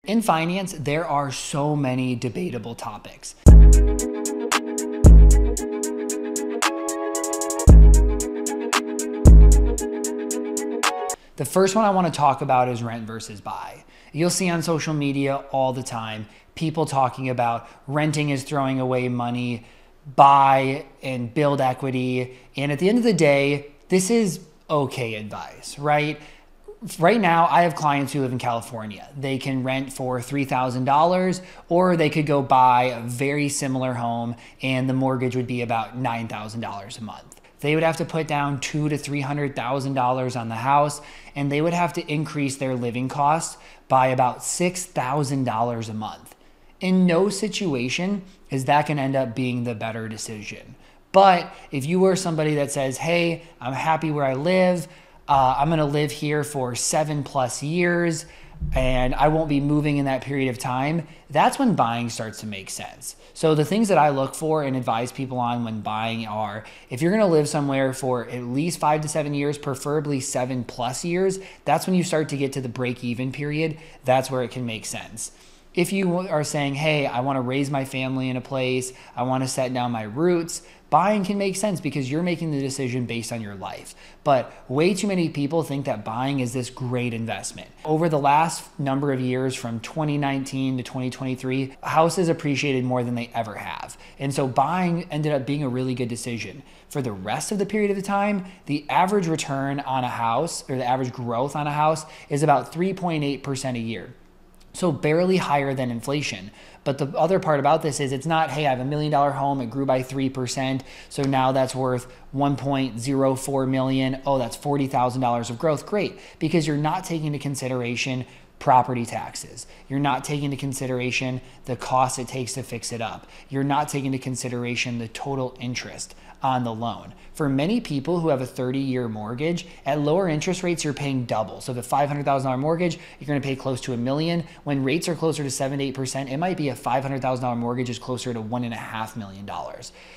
In finance, there are so many debatable topics. The first one I want to talk about is rent versus buy. You'll see on social media all the time people talking about renting is throwing away money, buy and build equity. And at the end of the day, this is okay advice, right? Right now, I have clients who live in California. They can rent for $3,000, or they could go buy a very similar home and the mortgage would be about $9,000 a month. They would have to put down $200,000 to $300,000 on the house, and they would have to increase their living costs by about $6,000 a month. In no situation is that going to end up being the better decision. But if you are somebody that says, hey, I'm happy where I live, I'm going to live here for 7+ years, and I won't be moving in that period of time, that's when buying starts to make sense. So the things that I look for and advise people on when buying are, if you're going to live somewhere for at least 5 to 7 years, preferably 7+ years, that's when you start to get to the break-even period. That's where it can make sense. If you are saying, hey, I want to raise my family in a place, I want to set down my roots, buying can make sense because you're making the decision based on your life. But way too many people think that buying is this great investment. Over the last number of years, from 2019 to 2023, houses appreciated more than they ever have. And so buying ended up being a really good decision. For the rest of the period of the time, the average return on a house, or the average growth on a house, is about 3.8% a year. So barely higher than inflation. But the other part about this is it's not, hey, I have $1 million home, it grew by 3%, so now that's worth $1.04 million. Oh, that's $40,000 of growth. Great, because you're not taking into consideration property taxes. You're not taking into consideration the cost it takes to fix it up. You're not taking into consideration the total interest on the loan. For many people who have a 30-year mortgage, at lower interest rates, you're paying double. So if a $500,000 mortgage, you're gonna pay close to $1 million. When rates are closer to 7 to 8%, it might be a $500,000 mortgage is closer to $1.5 million.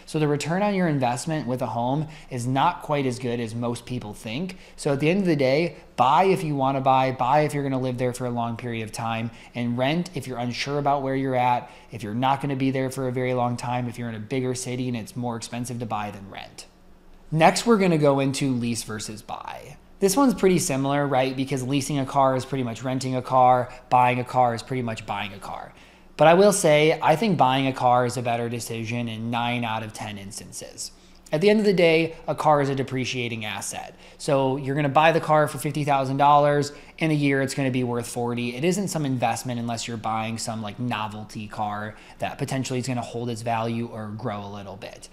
So the return on your investment with a home is not quite as good as most people think. So at the end of the day, buy if you wanna buy if you're gonna live there for a long period of time, and rent if you're unsure about where you're at, if you're not gonna be there for a very long time, if you're in a bigger city and it's more expensive to buy than rent. Next, we're gonna go into lease versus buy. This one's pretty similar, right? Because leasing a car is pretty much renting a car, buying a car is pretty much buying a car. But I will say, I think buying a car is a better decision in 9 out of 10 instances. At the end of the day, a car is a depreciating asset. So you're gonna buy the car for $50,000, in a year it's gonna be worth $40,000. It isn't some investment unless you're buying some like novelty car that potentially is gonna hold its value or grow a little bit.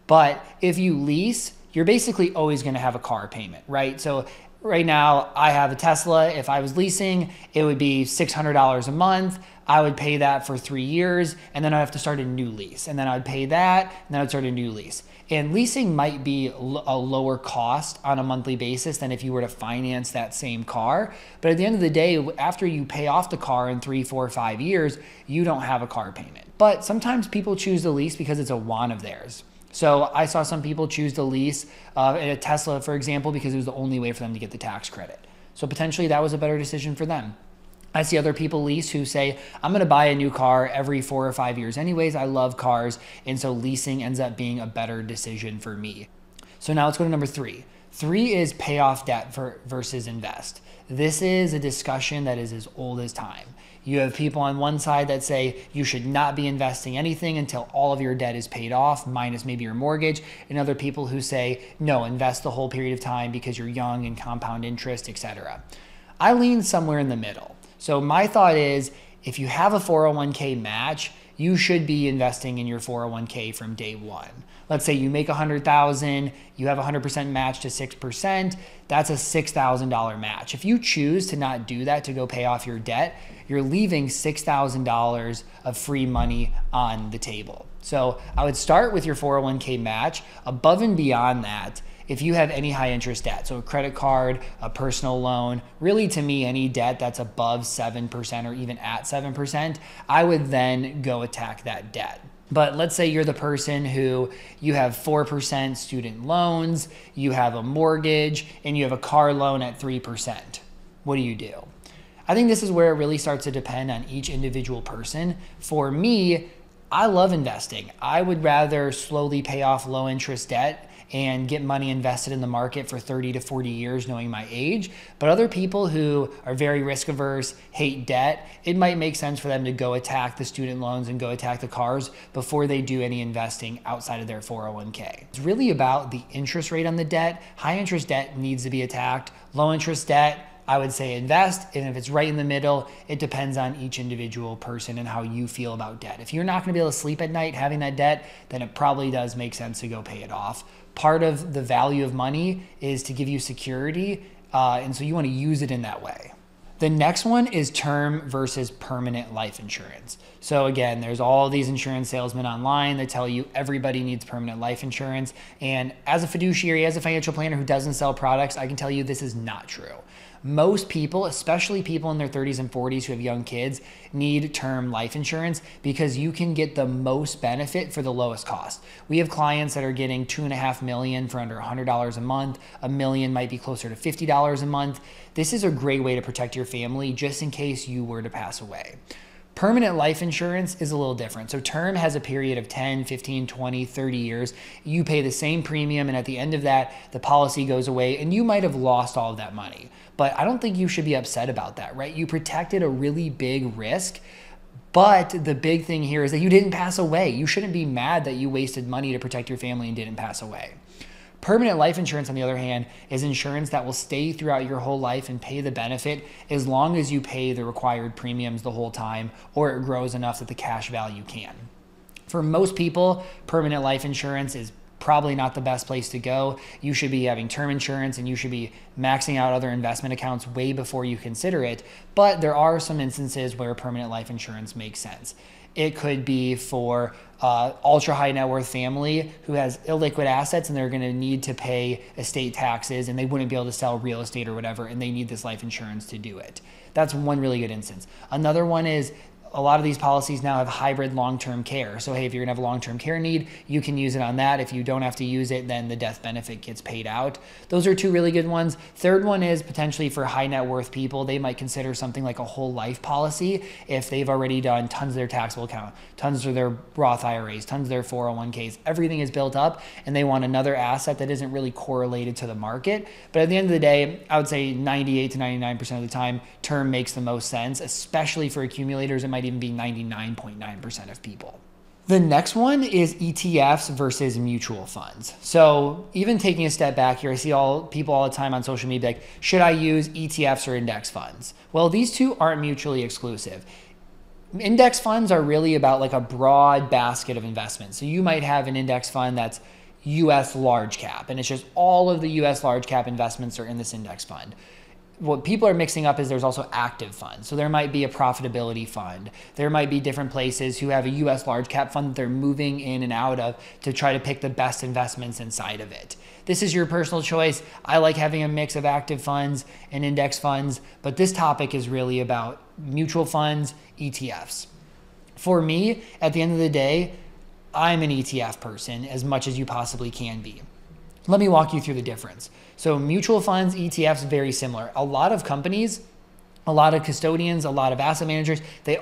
But if you lease, you're basically always gonna have a car payment, right? So right now I have a Tesla. If I was leasing, it would be $600 a month. I would pay that for 3 years, and then I'd have to start a new lease. And then I'd pay that, and then I'd start a new lease. And leasing might be a lower cost on a monthly basis than if you were to finance that same car. But at the end of the day, after you pay off the car in 3, 4, 5 years, you don't have a car payment. But sometimes people choose to lease because it's a want of theirs. So I saw some people choose to lease a Tesla, for example, because it was the only way for them to get the tax credit. So potentially that was a better decision for them. I see other people lease who say, I'm gonna buy a new car every 4 or 5 years anyways. I love cars, and so leasing ends up being a better decision for me. So now let's go to number 3. 3 is pay off debt versus invest. This is a discussion that is as old as time. You have people on one side that say you should not be investing anything until all of your debt is paid off, minus maybe your mortgage, and other people who say, no, invest the whole period of time because you're young and compound interest, etc. I lean somewhere in the middle. So my thought is, if you have a 401k match, you should be investing in your 401k from day one. Let's say you make $100,000, you have 100% match to 6%, that's a $6,000 match. If you choose to not do that to go pay off your debt, you're leaving $6,000 of free money on the table. So I would start with your 401k match. Above and beyond that, if you have any high interest debt, so a credit card, a personal loan, really to me, any debt that's above 7% or even at 7%, I would then go attack that debt. But let's say you're the person who you have 4% student loans, you have a mortgage, and you have a car loan at 3%. What do? I think this is where it really starts to depend on each individual person. For me, I love investing. I would rather slowly pay off low interest debt and get money invested in the market for 30 to 40 years knowing my age. But other people who are very risk averse, hate debt, it might make sense for them to go attack the student loans and go attack the cars before they do any investing outside of their 401k. It's really about the interest rate on the debt. High interest debt needs to be attacked. Low interest debt, I would say invest, and if it's right in the middle, it depends on each individual person and how you feel about debt. If you're not gonna be able to sleep at night having that debt, then it probably does make sense to go pay it off. Part of the value of money is to give you security, and so you wanna use it in that way. The next one is term versus permanent life insurance. So again, there's all these insurance salesmen online that tell you everybody needs permanent life insurance. And as a fiduciary, as a financial planner who doesn't sell products, I can tell you this is not true. Most people, especially people in their 30s and 40s who have young kids, need term life insurance because you can get the most benefit for the lowest cost. We have clients that are getting $2.5 million for under $100 a month. $1 million might be closer to $50 a month. This is a great way to protect your family just in case you were to pass away. Permanent life insurance is a little different. So term has a period of 10, 15, 20, 30 years. You pay the same premium, and at the end of that, the policy goes away, and you might have lost all of that money. But I don't think you should be upset about that, right? You protected a really big risk, but the big thing here is that you didn't pass away. You shouldn't be mad that you wasted money to protect your family and didn't pass away. Permanent life insurance, on the other hand, is insurance that will stay throughout your whole life and pay the benefit as long as you pay the required premiums the whole time, or it grows enough that the cash value can. For most people, permanent life insurance is probably not the best place to go. You should be having term insurance and you should be maxing out other investment accounts way before you consider it. But there are some instances where permanent life insurance makes sense. It could be for ultra high net worth family who has illiquid assets and they're going to need to pay estate taxes and they wouldn't be able to sell real estate or whatever, and they need this life insurance to do it. That's one really good instance. Another one is a lot of these policies now have hybrid long-term care. So, hey, if you're gonna have a long-term care need, you can use it on that. If you don't have to use it, then the death benefit gets paid out. Those are two really good ones. Third one is potentially for high net worth people. They might consider something like a whole life policy if they've already done tons of their taxable account, tons of their Roth IRAs, tons of their 401ks. Everything is built up and they want another asset that isn't really correlated to the market. But at the end of the day, I would say 98 to 99% of the time, term makes the most sense, especially for accumulators. It might even be 99.9% of people. The next one is ETFs versus mutual funds. So even taking a step back here, I see people all the time on social media like, should I use ETFs or index funds? Well, these two aren't mutually exclusive. Index funds are really about like a broad basket of investments. So you might have an index fund that's US large cap, and it's just all of the US large cap investments are in this index fund. What people are mixing up is there's also active funds. So there might be a profitability fund. There might be different places who have a US large cap fund that they're moving in and out of to try to pick the best investments inside of it. This is your personal choice. I like having a mix of active funds and index funds, but this topic is really about mutual funds, ETFs. For me, at the end of the day, I'm an ETF person as much as you possibly can be. Let me walk you through the difference. So mutual funds, ETFs, very similar. A lot of companies, a lot of custodians, a lot of asset managers, they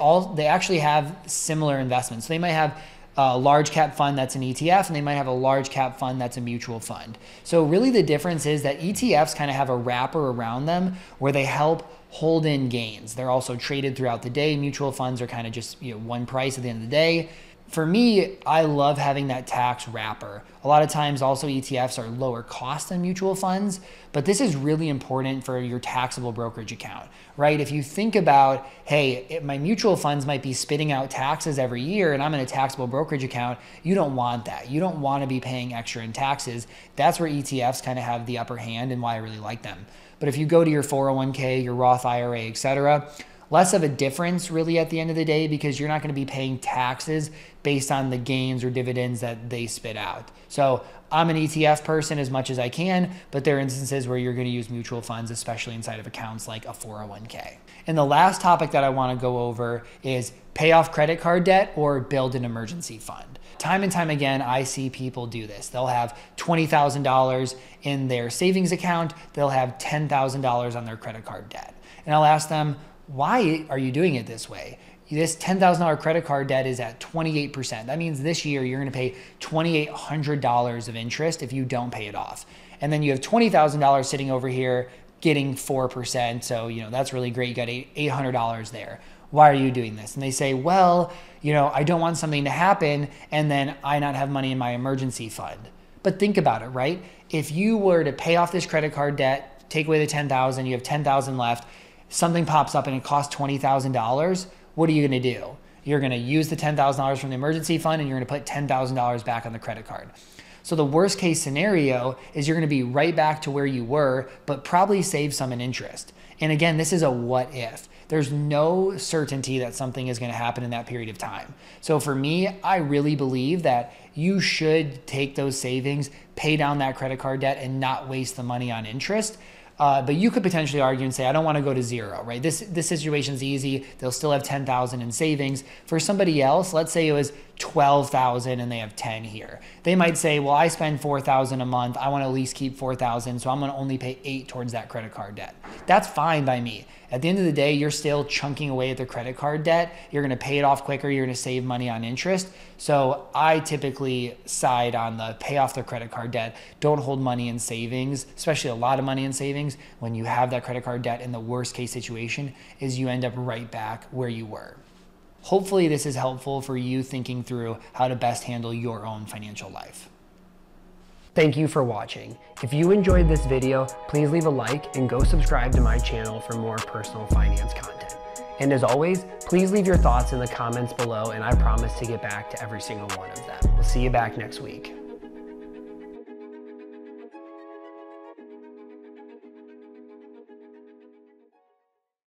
actually have similar investments. So they might have a large cap fund that's an ETF, and they might have a large cap fund that's a mutual fund. So really the difference is that ETFs kind of have a wrapper around them where they help hold in gains. They're also traded throughout the day. Mutual funds are kind of just one price at the end of the day. For me, I love having that tax wrapper. A lot of times also ETFs are lower cost than mutual funds, but this is really important for your taxable brokerage account, right? If you think about, hey, my mutual funds might be spitting out taxes every year and I'm in a taxable brokerage account, you don't want that. You don't want to be paying extra in taxes. That's where ETFs kind of have the upper hand and why I really like them. But if you go to your 401k, your Roth IRA, etc., less of a difference really at the end of the day because you're not going to be paying taxes based on the gains or dividends that they spit out. So I'm an ETF person as much as I can, but there are instances where you're going to use mutual funds, especially inside of accounts like a 401k. And the last topic that I want to go over is pay off credit card debt or build an emergency fund. Time and time again, I see people do this. They'll have $20,000 in their savings account. They'll have $10,000 on their credit card debt. And I'll ask them, Why are you doing it this way? This $10,000 credit card debt is at 28%. That means this year you're going to pay $2,800 of interest if you don't pay it off. And then you have $20,000 sitting over here getting 4%. So, that's really great. You got $800 there. Why are you doing this? And they say, well, I don't want something to happen and then I not have money in my emergency fund. But think about it, right? If you were to pay off this credit card debt, take away the $10,000, you have $10,000 left, something pops up and it costs $20,000, what are you going to do? You're going to use the $10,000 from the emergency fund and you're going to put $10,000 back on the credit card. So the worst case scenario is you're going to be right back to where you were, but probably save some in interest. And again, this is a what if. There's no certainty that something is going to happen in that period of time. So for me, I really believe that you should take those savings, pay down that credit card debt, and not waste the money on interest. But you could potentially argue and say, I don't want to go to zero, right? This situation's easy. They'll still have 10,000 in savings. For somebody else, let's say it was 12,000 and they have 10 here. They might say, well, I spend 4,000 a month. I want to at least keep 4,000. So I'm going to only pay 8 towards that credit card debt. That's fine by me. At the end of the day, you're still chunking away at the credit card debt. You're going to pay it off quicker. You're going to save money on interest. So I typically side on the pay off the credit card debt. Don't hold money in savings, especially a lot of money in savings. When you have that credit card debt, in the worst case situation is you end up right back where you were. Hopefully this is helpful for you thinking through how to best handle your own financial life. Thank you for watching. If you enjoyed this video, please leave a like and go subscribe to my channel for more personal finance content. And as always, please leave your thoughts in the comments below and I promise to get back to every single one of them. We'll see you back next week.